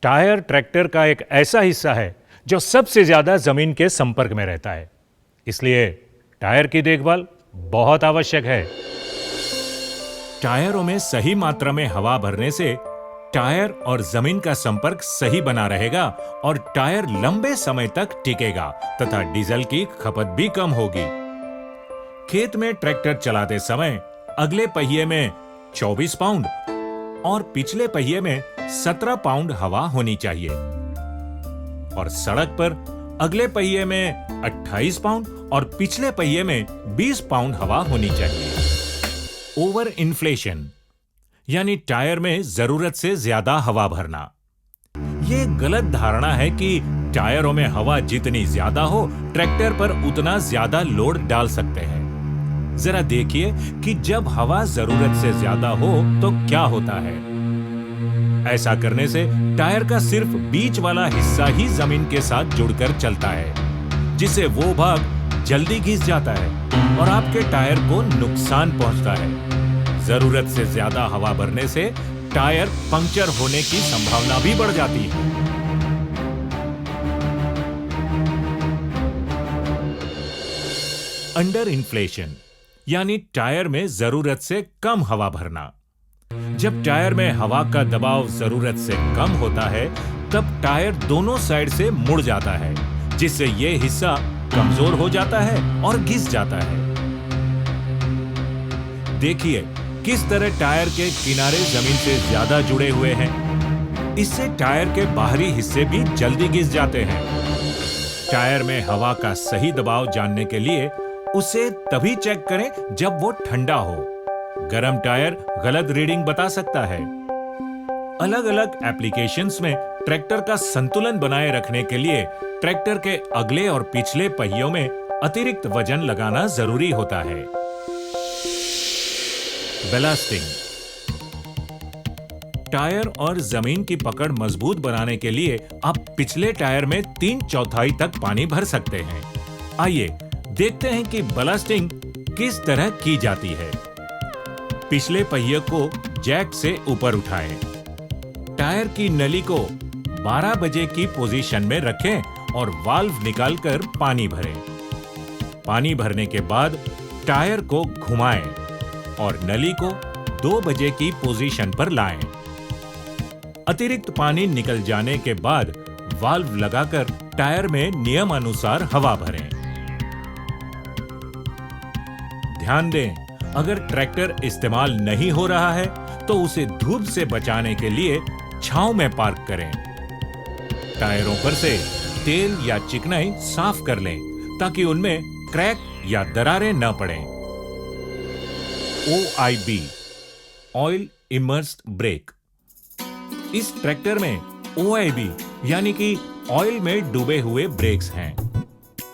Tyre tractor का एक ऐसा हिस्सा है जो सबसे ज्यादा जमीन के संपर्क में रहता है, इसलिए टायर की देखभाल बहुत आवश्यक है। टायरों में सही मात्रा में हवा भरने से टायर और जमीन का संपर्क सही बना रहेगा और टायर लंबे समय तक टिकेगा तथा डीजल की खपत भी कम होगी। खेत में ट्रैक्टर चलाते समय अगले पहिए में 24 पाउंड और पिछले पहिए में 17 पाउंड हवा होनी चाहिए और सड़क पर अगले पहिए में 28 पाउंड और पिछले पहिए में 20 पाउंड हवा होनी चाहिए। ओवर इन्फ्लेशन यानी टायर में जरूरत से ज्यादा हवा भरना। यह गलत धारणा है कि टायरों में हवा जितनी ज्यादा हो ट्रैक्टर पर उतना ज्यादा लोड डाल सकते हैं। जरा देखिए कि जब हवा जरूरत से ज्यादा हो तो क्या होता है। ऐसा करने से टायर का सिर्फ बीच वाला हिस्सा ही जमीन के साथ जुड़कर चलता है, जिससे वो भाग जल्दी घिस जाता है और आपके टायर को नुकसान पहुंचता है। जरूरत से ज्यादा हवा भरने से टायर पंक्चर होने की संभावना भी बढ़ जाती है। अंडर इन्फ्लेशन यानी टायर में जरूरत से कम हवा भरना। जब टायर में हवा का दबाव जरूरत से कम होता है तब टायर दोनों साइड से मुड़ जाता है, जिससे यह हिस्सा कमजोर हो जाता है और घिस जाता है। देखिए किस तरह टायर के किनारे जमीन से ज्यादा जुड़े हुए हैं। इससे टायर के बाहरी हिस्से भी जल्दी घिस जाते हैं। टायर में हवा का सही दबाव जानने के लिए उसे तभी चेक करें जब वो ठंडा हो। गर्म टायर गलत रीडिंग बता सकता है। अलग अलग एप्लीकेशंस में ट्रैक्टर का संतुलन बनाए रखने के लिए ट्रैक्टर के अगले और पिछले पहियों में अतिरिक्त वजन लगाना जरूरी होता है। बैलास्टिंग टायर और जमीन की पकड़ मजबूत बनाने के लिए आप पिछले टायर में 3/4 तक पानी भर सकते हैं। आइए देखते हैं कि बैलास्टिंग किस तरह की जाती है। पिछले पहिए को जैक से ऊपर उठाएं। टायर की नली को 12 बजे की पोजीशन में रखें और वाल्व निकालकर पानी भरें। पानी भरने के बाद टायर को घुमाएं और नली को 2 बजे की पोजीशन पर लाएं। अतिरिक्त पानी निकल जाने के बाद वाल्व लगाकर टायर में नियमानुसार हवा भरें। ध्यान दें, अगर ट्रैक्टर इस्तेमाल नहीं हो रहा है तो उसे धूप से बचाने के लिए छांव में पार्क करें। टायरों पर से तेल या चिकनाई साफ कर लें ताकि उनमें क्रैक या दरारें न पड़ें। OIB oil immersed brake. इस ट्रैक्टर में OIB यानी कि ऑयल में डूबे हुए ब्रेक्स हैं।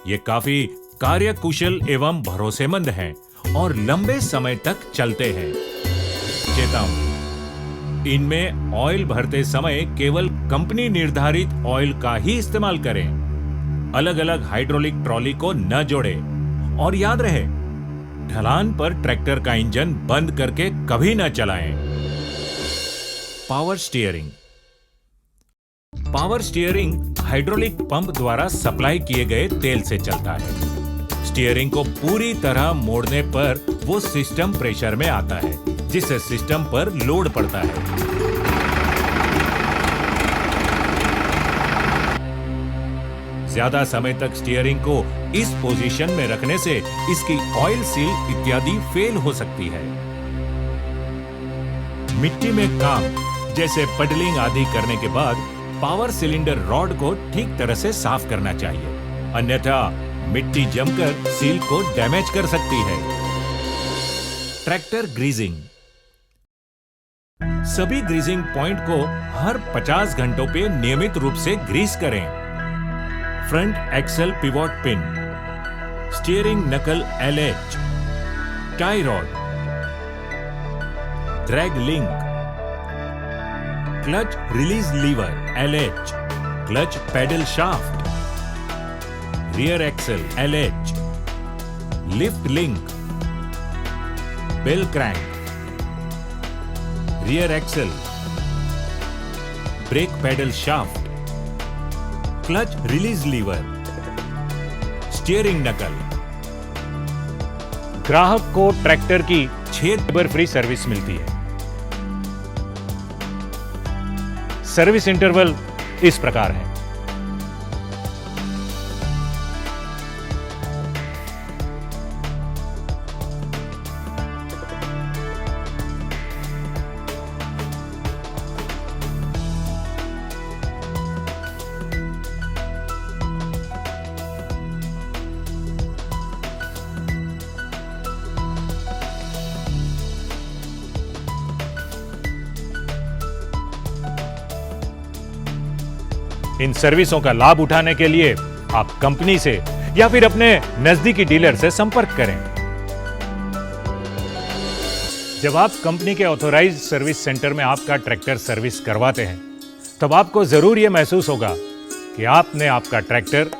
ये काफी कार्यकुशल एवं भरोसेमंद हैं और लंबे समय तक चलते हैं। चेतावनी, इनमें ऑयल भरते समय केवल कंपनी निर्धारित ऑयल का ही इस्तेमाल करें। अलग अलग हाइड्रोलिक ट्रॉली को न जोड़ें और याद रहे, ढलान पर ट्रैक्टर का इंजन बंद करके कभी न चलाएं। Power steering. Power steering hydraulic pump द्वारा सप्लाई किए गए तेल से चलता है। स्टीयरिंग को पूरी तरह मोड़ने पर वो सिस्टम प्रेशर में आता है, जिससे सिस्टम पर लोड पड़ता है। ज्यादा समय तक स्टीयरिंग को इस पोजीशन में रखने से इसकी ऑयल सील इत्यादि फेल हो सकती है। मिट्टी में काम जैसे पडलिंग आदि करने के बाद पावर सिलेंडर रॉड को ठीक तरह से साफ करना चाहिए, अन्यथा मिट्टी जमकर सील को डैमेज कर सकती है। Tractor greasing. सभी ग्रीजिंग पॉइंट को हर 50 घंटों पे नियमित रूप से ग्रीस करें। Front axle pivot pin, steering knuckle LH, tie rod, drag link, clutch release lever LH, clutch pedal shaft, rear axle LH, lift link, bell crank, rear axle, brake pedal shaft, clutch release lever, steering knuckle. ग्राहक को tractor की 6 labour free service मिलती है। Service interval इस प्रकार है। इन सर्विसों का लाभ उठाने के लिए आप कंपनी से या फिर अपने नजदीकी डीलर से संपर्क करें। जब आप कंपनी के ऑथोराइज्ड सर्विस सेंटर में आपका ट्रैक्टर सर्विस करवाते हैं, तब आपको जरूर यह महसूस होगा कि आपने आपका ट्रैक्टर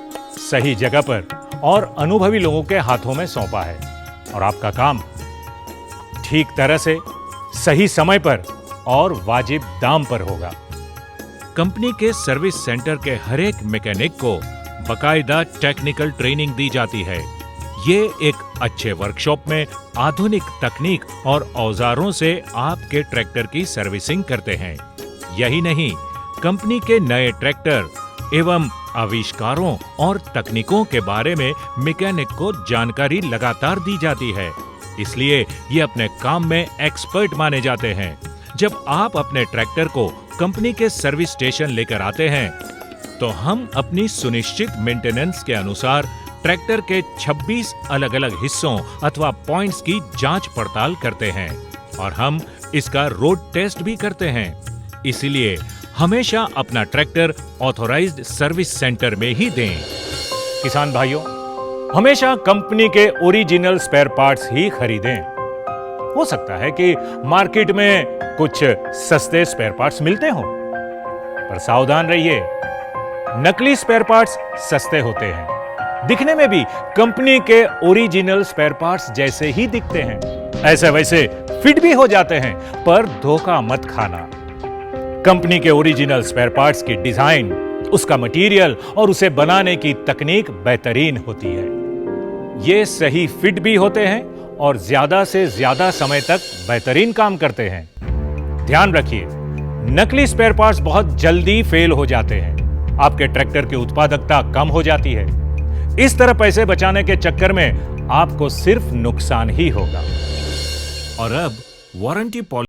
सही जगह पर और अनुभवी लोगों के हाथों में सौंपा है और आपका काम ठीक तरह से, सही समय पर और वाजिब दाम पर होगा। कंपनी के सर्विस सेंटर के हर एक मैकेनिक को बकायदा टेक्निकल ट्रेनिंग दी जाती है। ये एक अच्छे वर्कशॉप में आधुनिक तकनीक और औजारों से आपके ट्रैक्टर की सर्विसिंग करते हैं। यही नहीं, कंपनी के नए ट्रैक्टर एवं आविष्कारों और तकनीकों के बारे में मैकेनिक को जानकारी लगातार दी जाती है। इसलिए ये अपने काम में एक्सपर्ट माने जाते हैं। जब आप अपने ट्रैक्टर को कंपनी के सर्विस स्टेशन लेकर आते हैं, तो हम अपनी सुनिश्चित मेंटेनेंस के अनुसार ट्रैक्टर के 26 अलग-अलग हिस्सों अथवा पॉइंट्स की जांच पड़ताल करते हैं और हम इसका रोड टेस्ट भी करते हैं। इसलिए हमेशा अपना ट्रैक्टर ऑथोराइज्ड सर्विस सेंटर में ही दें। किसान भाइयों, हमेशा कंपनी के ओरिजिनल स्पेयर पार्ट्स ही खरीदें। हो सकता है कि मार्केट में कुछ सस्ते स्पेयर पार्ट्स मिलते हों, पर सावधान रहिए, नकली स्पेयर पार्ट्स सस्ते होते हैं, दिखने में भी कंपनी के ओरिजिनल स्पेयर पार्ट्स जैसे ही दिखते हैं, ऐसे वैसे फिट भी हो जाते हैं, पर धोखा मत खाना। कंपनी के ओरिजिनल स्पेयर पार्ट्स की डिजाइन, उसका मटेरियल और उसे बनाने की तकनीक बेहतरीन होती है। ये सही फिट भी होते हैं और ज्यादा से ज्यादा समय तक बेहतरीन काम करते हैं। ध्यान रखिए, नकली स्पेयर पार्ट्स बहुत जल्दी फेल हो जाते हैं, आपके ट्रैक्टर की उत्पादकता कम हो जाती है। इस तरह पैसे बचाने के चक्कर में आपको सिर्फ नुकसान ही होगा। और अब वारंटी पॉलिसी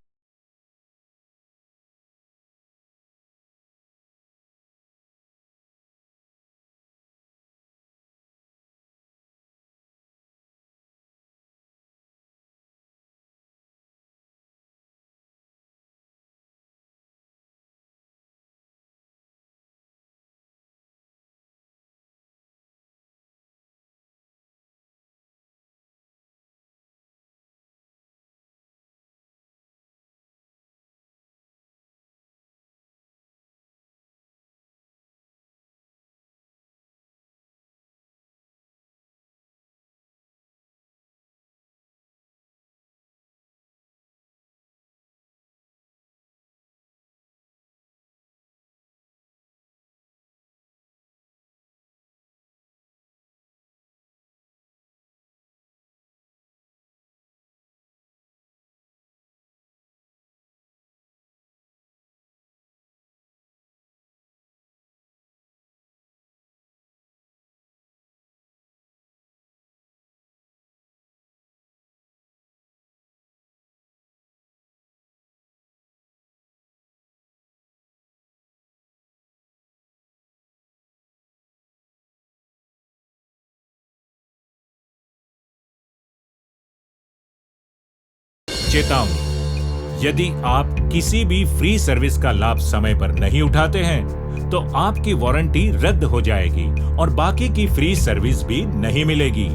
चेतावनी, यदि आप किसी भी फ्री सर्विस का लाभ समय पर नहीं उठाते हैं, तो आपकी वारंटी रद्द हो जाएगी और बाकी की फ्री सर्विस भी नहीं मिलेगी।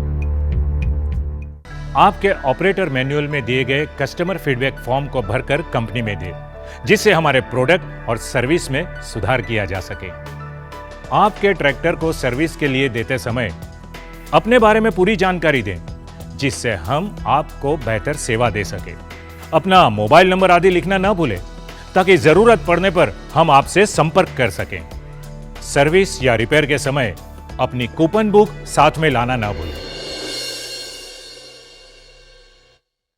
आपके ऑपरेटर मैनुअल में दिए गए कस्टमर फीडबैक फॉर्म को भरकर कंपनी में दें, जिससे हमारे प्रोडक्ट और सर्विस में सुधार किया जा सके। आपके ट्रैक्टर को सर्विस के लिए देते समय अपने बारे में पूरी जानकारी दें, जिससे हम आपको बेहतर सेवा दे सके। अपना मोबाइल नंबर आदि लिखना ना भूलें, ताकि जरूरत पड़ने पर हम आपसे संपर्क कर सकें। सर्विस या रिपेयर के समय अपनी कूपन बुक साथ में लाना ना भूलें।